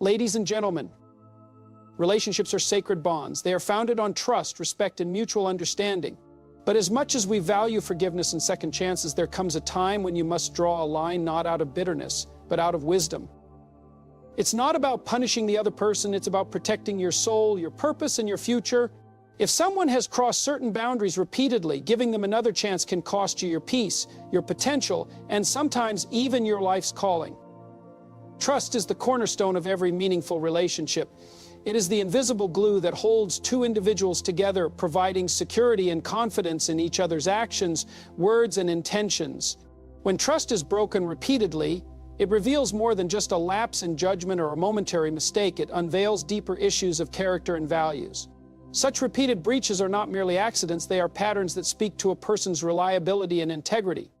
Ladies and gentlemen, relationships are sacred bonds. They are founded on trust, respect, and mutual understanding. But as much as we value forgiveness and second chances, there comes a time when you must draw a line not out of bitterness, but out of wisdom. It's not about punishing the other person, it's about protecting your soul, your purpose, and your future. If someone has crossed certain boundaries repeatedly, giving them another chance can cost you your peace, your potential, and sometimes even your life's calling. Trust is the cornerstone of every meaningful relationship. It is the invisible glue that holds two individuals together, providing security and confidence in each other's actions, words, and intentions. When trust is broken repeatedly, it reveals more than just a lapse in judgment or a momentary mistake. It unveils deeper issues of character and values. Such repeated breaches are not merely accidents, they are patterns that speak to a person's reliability and integrity.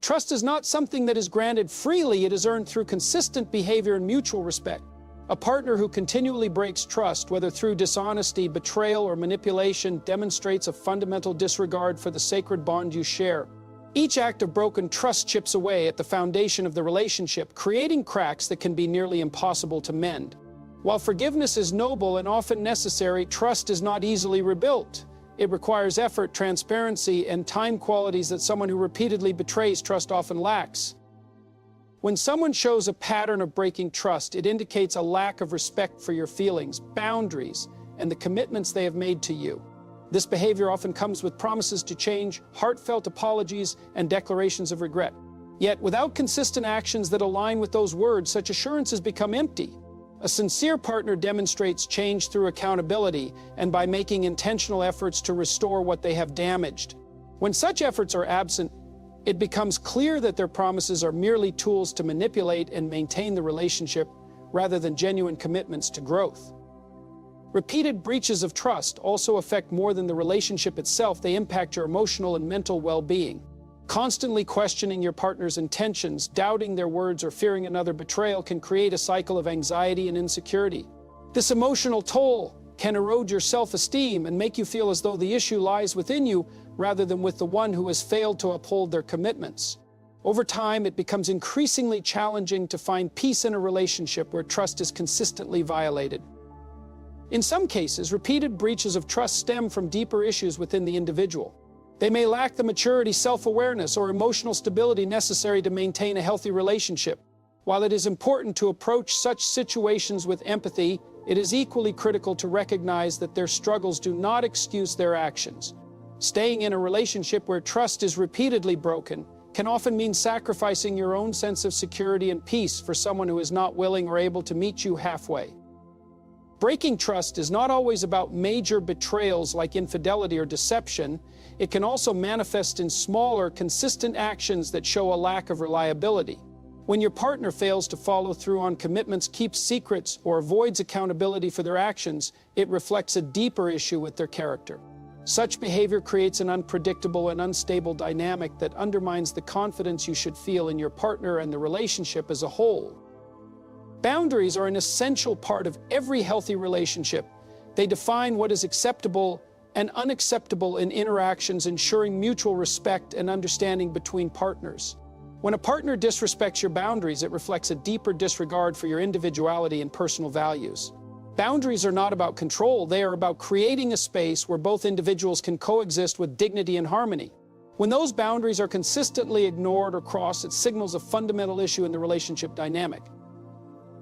Trust is not something that is granted freely, it is earned through consistent behavior and mutual respect. A partner who continually breaks trust, whether through dishonesty, betrayal, or manipulation, demonstrates a fundamental disregard for the sacred bond you share. Each act of broken trust chips away at the foundation of the relationship, creating cracks that can be nearly impossible to mend. While forgiveness is noble and often necessary, trust is not easily rebuilt. It requires effort, transparency, and time, qualities that someone who repeatedly betrays trust often lacks. When someone shows a pattern of breaking trust, it indicates a lack of respect for your feelings, boundaries, and the commitments they have made to you. This behavior often comes with promises to change, heartfelt apologies, and declarations of regret. Yet, without consistent actions that align with those words, such assurances become empty. A sincere partner demonstrates change through accountability and by making intentional efforts to restore what they have damaged. When such efforts are absent, it becomes clear that their promises are merely tools to manipulate and maintain the relationship rather than genuine commitments to growth. Repeated breaches of trust also affect more than the relationship itself. They impact your emotional and mental well-being. Constantly questioning your partner's intentions, doubting their words, or fearing another betrayal can create a cycle of anxiety and insecurity. This emotional toll can erode your self-esteem and make you feel as though the issue lies within you rather than with the one who has failed to uphold their commitments. Over time, it becomes increasingly challenging to find peace in a relationship where trust is consistently violated. In some cases, repeated breaches of trust stem from deeper issues within the individual. They may lack the maturity, self-awareness, or emotional stability necessary to maintain a healthy relationship. While it is important to approach such situations with empathy, it is equally critical to recognize that their struggles do not excuse their actions. Staying in a relationship where trust is repeatedly broken can often mean sacrificing your own sense of security and peace for someone who is not willing or able to meet you halfway. Breaking trust is not always about major betrayals like infidelity or deception. It can also manifest in smaller, consistent actions that show a lack of reliability. When your partner fails to follow through on commitments, keeps secrets, or avoids accountability for their actions, it reflects a deeper issue with their character. Such behavior creates an unpredictable and unstable dynamic that undermines the confidence you should feel in your partner and the relationship as a whole. Boundaries are an essential part of every healthy relationship. They define what is acceptable and unacceptable in interactions, ensuring mutual respect and understanding between partners. When a partner disrespects your boundaries, it reflects a deeper disregard for your individuality and personal values. Boundaries are not about control, they are about creating a space where both individuals can coexist with dignity and harmony. When those boundaries are consistently ignored or crossed, it signals a fundamental issue in the relationship dynamic.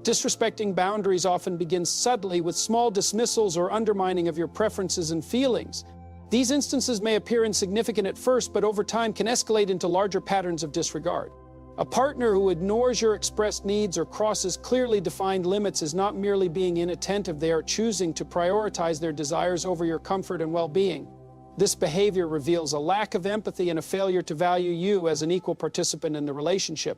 Disrespecting boundaries often begins subtly with small dismissals or undermining of your preferences and feelings. These instances may appear insignificant at first, but over time can escalate into larger patterns of disregard. A partner who ignores your expressed needs or crosses clearly defined limits is not merely being inattentive, they are choosing to prioritize their desires over your comfort and well-being. This behavior reveals a lack of empathy and a failure to value you as an equal participant in the relationship.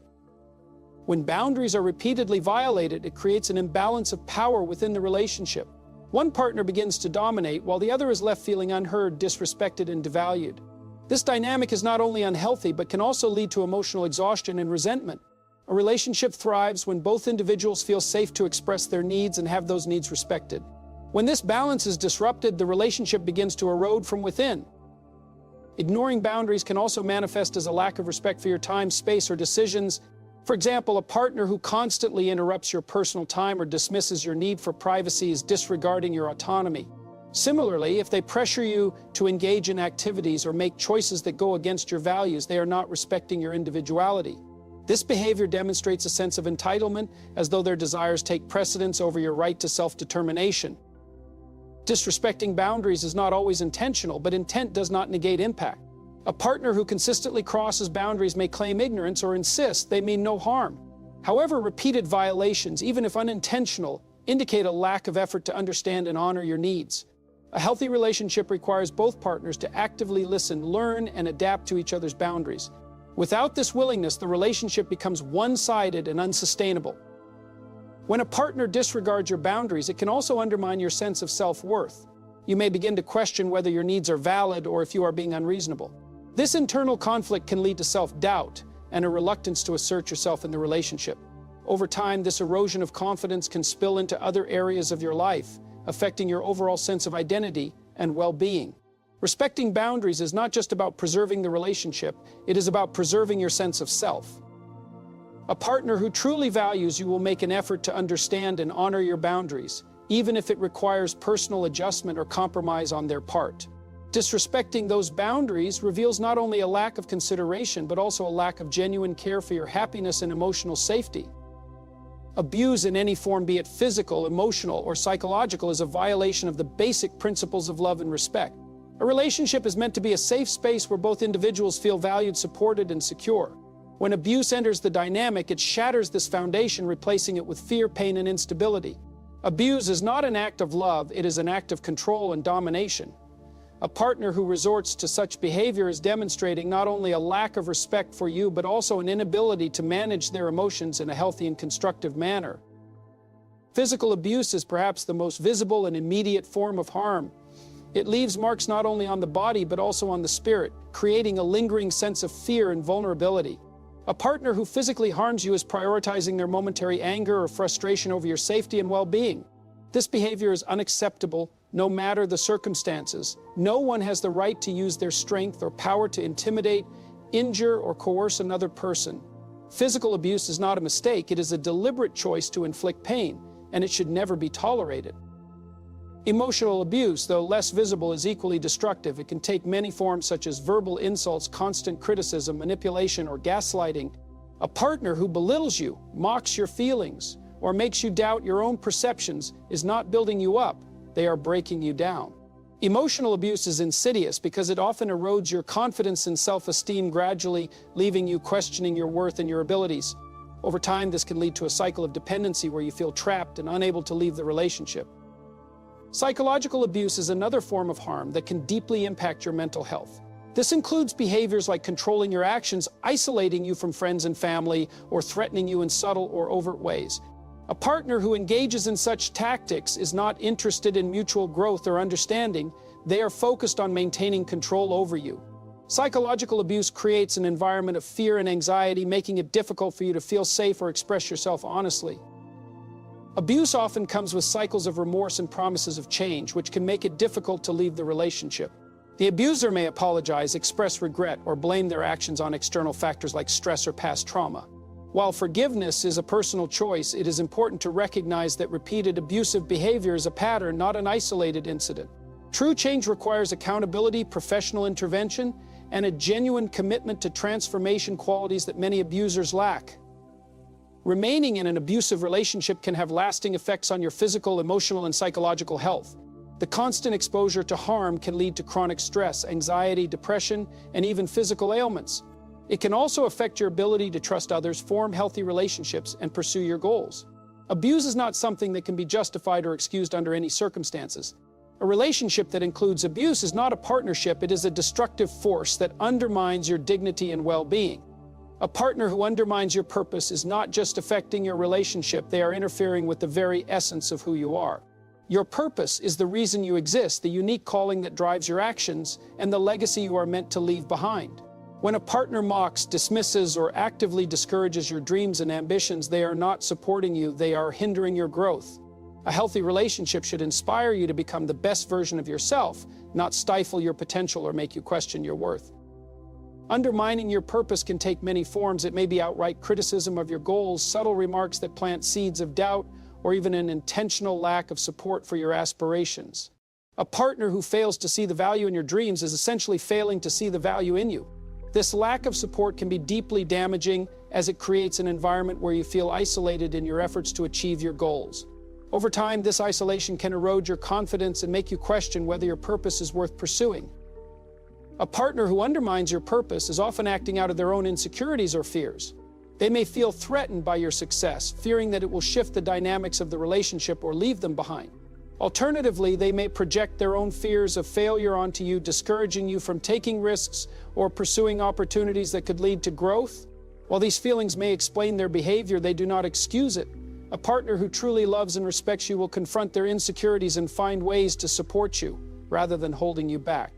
When boundaries are repeatedly violated, it creates an imbalance of power within the relationship. One partner begins to dominate while the other is left feeling unheard, disrespected, and devalued. This dynamic is not only unhealthy, but can also lead to emotional exhaustion and resentment. A relationship thrives when both individuals feel safe to express their needs and have those needs respected. When this balance is disrupted, the relationship begins to erode from within. Ignoring boundaries can also manifest as a lack of respect for your time, space, or decisions. For example, a partner who constantly interrupts your personal time or dismisses your need for privacy is disregarding your autonomy. Similarly, if they pressure you to engage in activities or make choices that go against your values, they are not respecting your individuality. This behavior demonstrates a sense of entitlement, as though their desires take precedence over your right to self-determination. Disrespecting boundaries is not always intentional, but intent does not negate impact. A partner who consistently crosses boundaries may claim ignorance or insist they mean no harm. However, repeated violations, even if unintentional, indicate a lack of effort to understand and honor your needs. A healthy relationship requires both partners to actively listen, learn, and adapt to each other's boundaries. Without this willingness, the relationship becomes one-sided and unsustainable. When a partner disregards your boundaries, it can also undermine your sense of self-worth. You may begin to question whether your needs are valid or if you are being unreasonable. This internal conflict can lead to self-doubt and a reluctance to assert yourself in the relationship. Over time, this erosion of confidence can spill into other areas of your life, affecting your overall sense of identity and well-being. Respecting boundaries is not just about preserving the relationship, it is about preserving your sense of self. A partner who truly values you will make an effort to understand and honor your boundaries, even if it requires personal adjustment or compromise on their part. Disrespecting those boundaries reveals not only a lack of consideration, but also a lack of genuine care for your happiness and emotional safety. Abuse in any form, be it physical, emotional, or psychological, is a violation of the basic principles of love and respect. A relationship is meant to be a safe space where both individuals feel valued, supported, and secure. When abuse enters the dynamic, it shatters this foundation, replacing it with fear, pain, and instability. Abuse is not an act of love, it is an act of control and domination. A partner who resorts to such behavior is demonstrating not only a lack of respect for you, but also an inability to manage their emotions in a healthy and constructive manner. Physical abuse is perhaps the most visible and immediate form of harm. It leaves marks not only on the body, but also on the spirit, creating a lingering sense of fear and vulnerability. A partner who physically harms you is prioritizing their momentary anger or frustration over your safety and well-being. This behavior is unacceptable, no matter the circumstances. No one has the right to use their strength or power to intimidate, injure, or coerce another person. Physical abuse is not a mistake, it is a deliberate choice to inflict pain, and it should never be tolerated. Emotional abuse, though less visible, is equally destructive. It can take many forms, such as verbal insults, constant criticism, manipulation, or gaslighting. A partner who belittles you, mocks your feelings, or makes you doubt your own perceptions is not building you up, they are breaking you down. Emotional abuse is insidious because it often erodes your confidence and self-esteem, gradually leaving you questioning your worth and your abilities. Over time, this can lead to a cycle of dependency where you feel trapped and unable to leave the relationship. Psychological abuse is another form of harm that can deeply impact your mental health. This includes behaviors like controlling your actions, isolating you from friends and family, or threatening you in subtle or overt ways. A partner who engages in such tactics is not interested in mutual growth or understanding. They are focused on maintaining control over you. Psychological abuse creates an environment of fear and anxiety, making it difficult for you to feel safe or express yourself honestly. Abuse often comes with cycles of remorse and promises of change, which can make it difficult to leave the relationship. The abuser may apologize, express regret, or blame their actions on external factors like stress or past trauma. While forgiveness is a personal choice, it is important to recognize that repeated abusive behavior is a pattern, not an isolated incident. True change requires accountability, professional intervention, and a genuine commitment to transformation, qualities that many abusers lack. Remaining in an abusive relationship can have lasting effects on your physical, emotional, and psychological health. The constant exposure to harm can lead to chronic stress, anxiety, depression, and even physical ailments. It can also affect your ability to trust others, form healthy relationships, and pursue your goals. Abuse is not something that can be justified or excused under any circumstances. A relationship that includes abuse is not a partnership, it is a destructive force that undermines your dignity and well-being. A partner who undermines your purpose is not just affecting your relationship, they are interfering with the very essence of who you are. Your purpose is the reason you exist, the unique calling that drives your actions, and the legacy you are meant to leave behind. When a partner mocks, dismisses, or actively discourages your dreams and ambitions, they are not supporting you, they are hindering your growth. A healthy relationship should inspire you to become the best version of yourself, not stifle your potential or make you question your worth. Undermining your purpose can take many forms. It may be outright criticism of your goals, subtle remarks that plant seeds of doubt, or even an intentional lack of support for your aspirations. A partner who fails to see the value in your dreams is essentially failing to see the value in you. This lack of support can be deeply damaging, as it creates an environment where you feel isolated in your efforts to achieve your goals. Over time, this isolation can erode your confidence and make you question whether your purpose is worth pursuing. A partner who undermines your purpose is often acting out of their own insecurities or fears. They may feel threatened by your success, fearing that it will shift the dynamics of the relationship or leave them behind. Alternatively, they may project their own fears of failure onto you, discouraging you from taking risks or pursuing opportunities that could lead to growth. While these feelings may explain their behavior, they do not excuse it. A partner who truly loves and respects you will confront their insecurities and find ways to support you, rather than holding you back.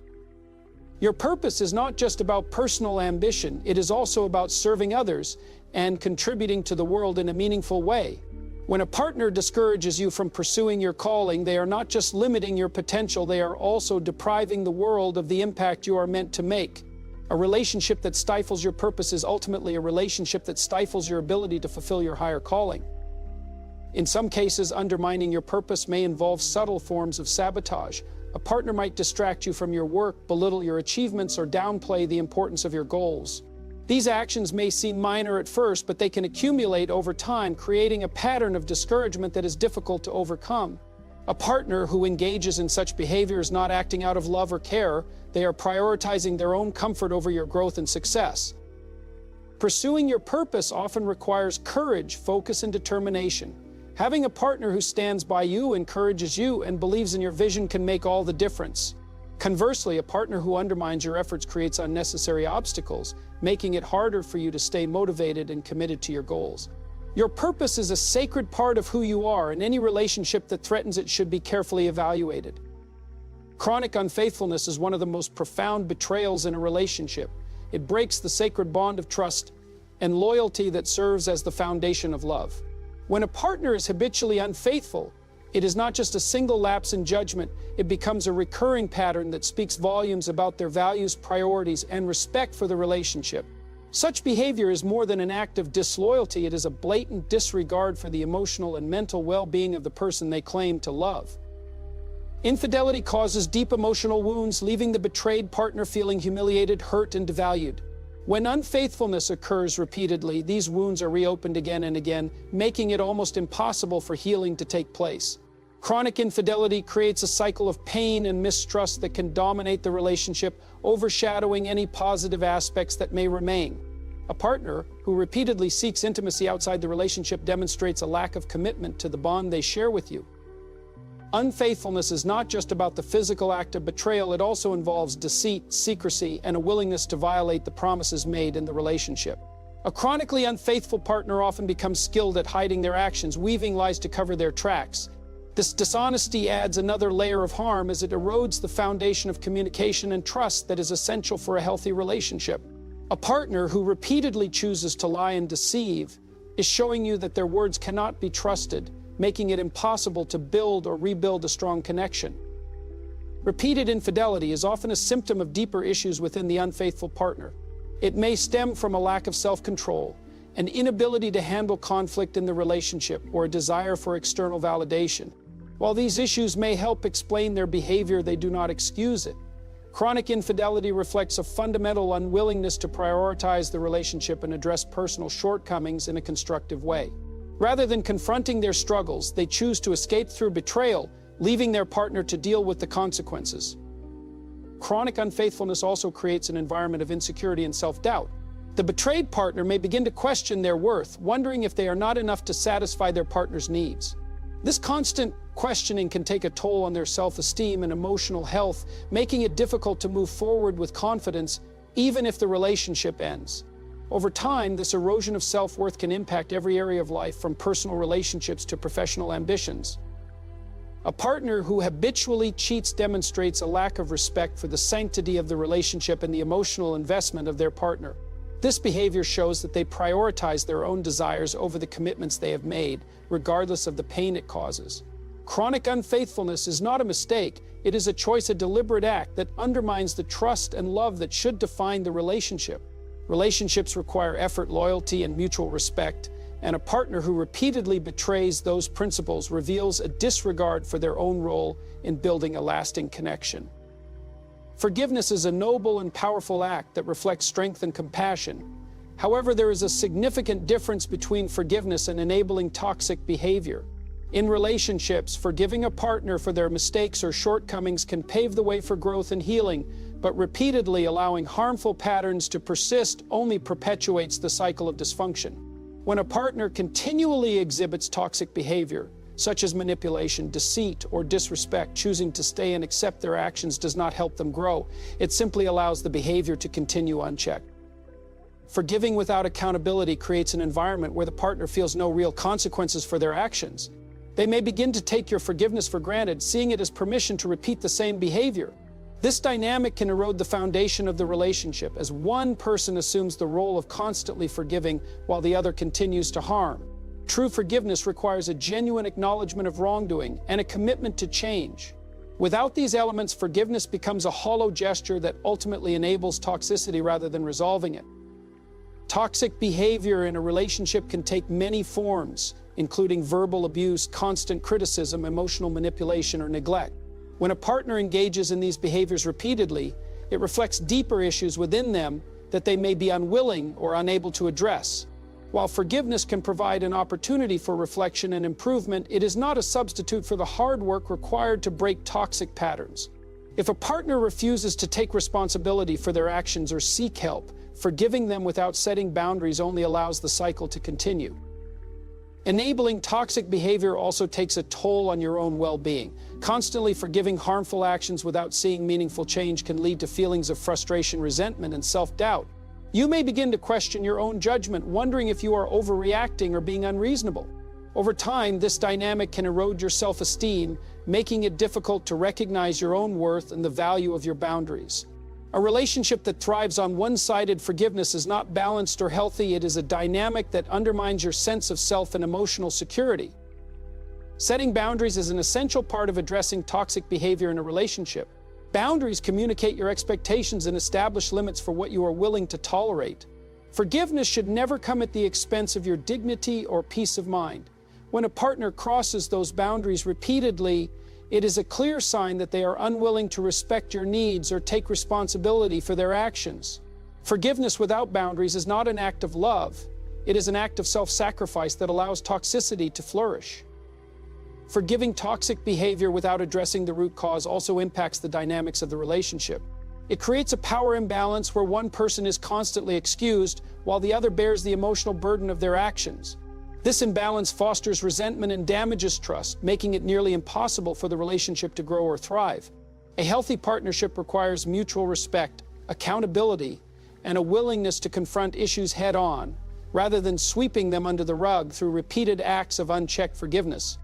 Your purpose is not just about personal ambition, it is also about serving others and contributing to the world in a meaningful way. When a partner discourages you from pursuing your calling, they are not just limiting your potential, they are also depriving the world of the impact you are meant to make. A relationship that stifles your purpose is ultimately a relationship that stifles your ability to fulfill your higher calling. In some cases, undermining your purpose may involve subtle forms of sabotage. A partner might distract you from your work, belittle your achievements, or downplay the importance of your goals. These actions may seem minor at first, but they can accumulate over time, creating a pattern of discouragement that is difficult to overcome. A partner who engages in such behavior is not acting out of love or care. They are prioritizing their own comfort over your growth and success. Pursuing your purpose often requires courage, focus, and determination. Having a partner who stands by you, encourages you, and believes in your vision can make all the difference. Conversely, a partner who undermines your efforts creates unnecessary obstacles, making it harder for you to stay motivated and committed to your goals. Your purpose is a sacred part of who you are, and any relationship that threatens it should be carefully evaluated. Chronic unfaithfulness is one of the most profound betrayals in a relationship. It breaks the sacred bond of trust and loyalty that serves as the foundation of love. When a partner is habitually unfaithful, it is not just a single lapse in judgment, it becomes a recurring pattern that speaks volumes about their values, priorities, and respect for the relationship. Such behavior is more than an act of disloyalty, it is a blatant disregard for the emotional and mental well-being of the person they claim to love. Infidelity causes deep emotional wounds, leaving the betrayed partner feeling humiliated, hurt, and devalued. When unfaithfulness occurs repeatedly, these wounds are reopened again and again, making it almost impossible for healing to take place. Chronic infidelity creates a cycle of pain and mistrust that can dominate the relationship, overshadowing any positive aspects that may remain. A partner who repeatedly seeks intimacy outside the relationship demonstrates a lack of commitment to the bond they share with you. Unfaithfulness is not just about the physical act of betrayal, it also involves deceit, secrecy, and a willingness to violate the promises made in the relationship. A chronically unfaithful partner often becomes skilled at hiding their actions, weaving lies to cover their tracks. This dishonesty adds another layer of harm as it erodes the foundation of communication and trust that is essential for a healthy relationship. A partner who repeatedly chooses to lie and deceive is showing you that their words cannot be trusted, making it impossible to build or rebuild a strong connection. Repeated infidelity is often a symptom of deeper issues within the unfaithful partner. It may stem from a lack of self-control, an inability to handle conflict in the relationship, or a desire for external validation. While these issues may help explain their behavior, they do not excuse it. Chronic infidelity reflects a fundamental unwillingness to prioritize the relationship and address personal shortcomings in a constructive way. Rather than confronting their struggles, they choose to escape through betrayal, leaving their partner to deal with the consequences. Chronic unfaithfulness also creates an environment of insecurity and self-doubt. The betrayed partner may begin to question their worth, wondering if they are not enough to satisfy their partner's needs. This constant questioning can take a toll on their self-esteem and emotional health, making it difficult to move forward with confidence, even if the relationship ends. Over time, this erosion of self-worth can impact every area of life, from personal relationships to professional ambitions. A partner who habitually cheats demonstrates a lack of respect for the sanctity of the relationship and the emotional investment of their partner. This behavior shows that they prioritize their own desires over the commitments they have made, regardless of the pain it causes. Chronic unfaithfulness is not a mistake, it is a choice, a deliberate act that undermines the trust and love that should define the relationship. Relationships require effort, loyalty, and mutual respect, and a partner who repeatedly betrays those principles reveals a disregard for their own role in building a lasting connection. Forgiveness is a noble and powerful act that reflects strength and compassion. However, there is a significant difference between forgiveness and enabling toxic behavior. In relationships, forgiving a partner for their mistakes or shortcomings can pave the way for growth and healing, but repeatedly allowing harmful patterns to persist only perpetuates the cycle of dysfunction. When a partner continually exhibits toxic behavior, such as manipulation, deceit, or disrespect, choosing to stay and accept their actions does not help them grow. It simply allows the behavior to continue unchecked. Forgiving without accountability creates an environment where the partner feels no real consequences for their actions. They may begin to take your forgiveness for granted, seeing it as permission to repeat the same behavior. This dynamic can erode the foundation of the relationship, as one person assumes the role of constantly forgiving while the other continues to harm. True forgiveness requires a genuine acknowledgement of wrongdoing and a commitment to change. Without these elements, forgiveness becomes a hollow gesture that ultimately enables toxicity rather than resolving it. Toxic behavior in a relationship can take many forms, including verbal abuse, constant criticism, emotional manipulation, or neglect. When a partner engages in these behaviors repeatedly, it reflects deeper issues within them that they may be unwilling or unable to address. While forgiveness can provide an opportunity for reflection and improvement, it is not a substitute for the hard work required to break toxic patterns. If a partner refuses to take responsibility for their actions or seek help, forgiving them without setting boundaries only allows the cycle to continue. Enabling toxic behavior also takes a toll on your own well-being. Constantly forgiving harmful actions without seeing meaningful change can lead to feelings of frustration, resentment, and self-doubt. You may begin to question your own judgment, wondering if you are overreacting or being unreasonable. Over time, this dynamic can erode your self-esteem, making it difficult to recognize your own worth and the value of your boundaries. A relationship that thrives on one-sided forgiveness is not balanced or healthy. It is a dynamic that undermines your sense of self and emotional security. Setting boundaries is an essential part of addressing toxic behavior in a relationship. Boundaries communicate your expectations and establish limits for what you are willing to tolerate. Forgiveness should never come at the expense of your dignity or peace of mind. When a partner crosses those boundaries repeatedly, it is a clear sign that they are unwilling to respect your needs or take responsibility for their actions. Forgiveness without boundaries is not an act of love. It is an act of self-sacrifice that allows toxicity to flourish. Forgiving toxic behavior without addressing the root cause also impacts the dynamics of the relationship. It creates a power imbalance where one person is constantly excused while the other bears the emotional burden of their actions. This imbalance fosters resentment and damages trust, making it nearly impossible for the relationship to grow or thrive. A healthy partnership requires mutual respect, accountability, and a willingness to confront issues head-on, rather than sweeping them under the rug through repeated acts of unchecked forgiveness.